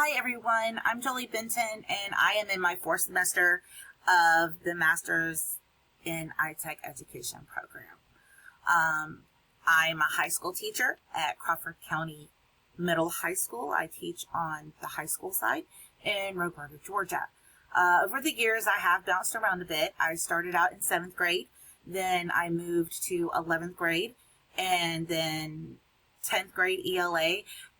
Hi everyone, I'm Jolie Benton and I am in my fourth semester of the Master's in iTech Education program. I'm a high school teacher at Crawford County Middle High School. I teach on the high school side in Roberta, Georgia. Over the years, I have bounced around a bit. I started out in 7th grade, then I moved to 11th grade, and then 10th grade ELA.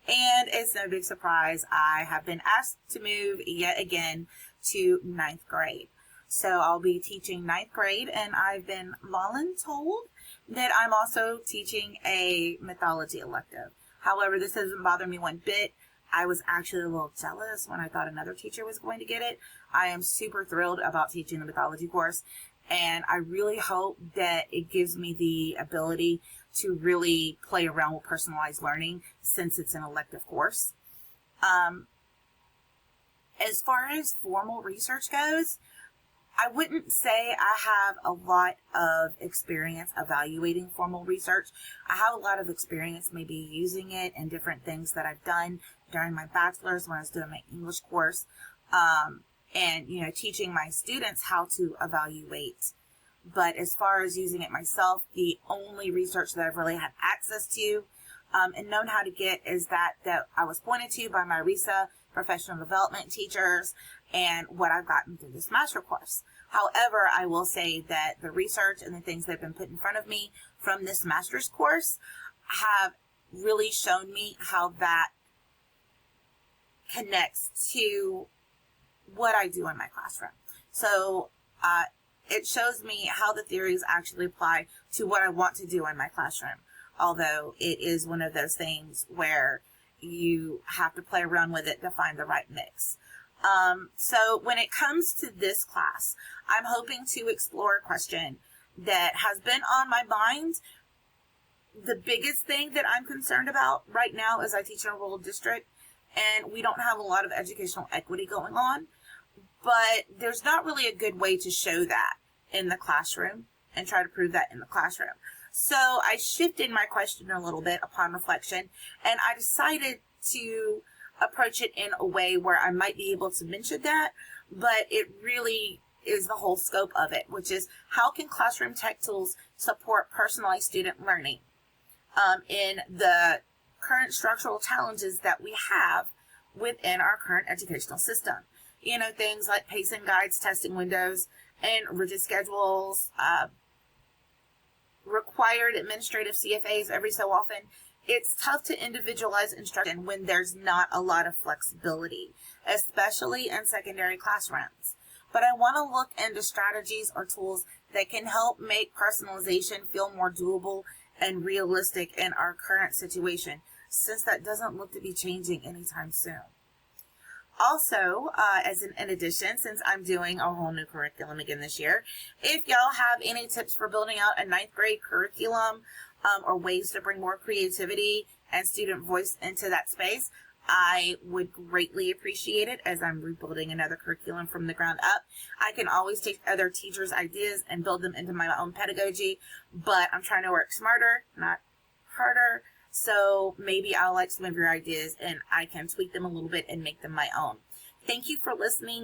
And it's no big surprise, I have been asked to move yet again to 9th grade. So I'll be teaching 9th grade, and I've been voluntold that I'm also teaching a mythology elective. However, this doesn't bother me one bit. I was actually a little jealous when I thought another teacher was going to get it. I am super thrilled about teaching the mythology course, and I really hope that it gives me the ability to really play around with personalized learning since it's an elective course. As far as formal research goes, I wouldn't say I have a lot of experience evaluating formal research. I have a lot of experience maybe using it in different things that I've done during my bachelor's when I was doing my English course, and teaching my students how to evaluate. But as far as using it myself, the only research that I've really had access to and known how to get is that I was pointed to by my RESA professional development teachers and what I've gotten through this master course. However, I will say that the research and the things that have been put in front of me from this master's course have really shown me how that connects to what I do in my classroom. So it shows me how the theories actually apply to what I want to do in my classroom. Although it is one of those things where you have to play around with it to find the right mix. So when it comes to this class, I'm hoping to explore a question that has been on my mind. The biggest thing that I'm concerned about right now is I teach in a rural district and we don't have a lot of educational equity going on. But there's not really a good way to show that in the classroom and try to prove that in the classroom. So I shifted my question a little bit upon reflection, and I decided to approach it in a way where I might be able to mention that, but it really is the whole scope of it, which is how can classroom tech tools support personalized student learning in the current structural challenges that we have within our current educational system. Things like pacing guides, testing windows, and rigid schedules, required administrative CFAs every so often. It's tough to individualize instruction when there's not a lot of flexibility, especially in secondary classrooms. But I want to look into strategies or tools that can help make personalization feel more doable and realistic in our current situation, since that doesn't look to be changing anytime soon. Also, in addition, since I'm doing a whole new curriculum again this year, if y'all have any tips for building out a 9th grade curriculum or ways to bring more creativity and student voice into that space, I would greatly appreciate it, as I'm rebuilding another curriculum from the ground up. I can always take other teachers' ideas and build them into my own pedagogy, but I'm trying to work smarter, not harder. So maybe I'll like some of your ideas and I can tweak them a little bit and make them my own. Thank you for listening,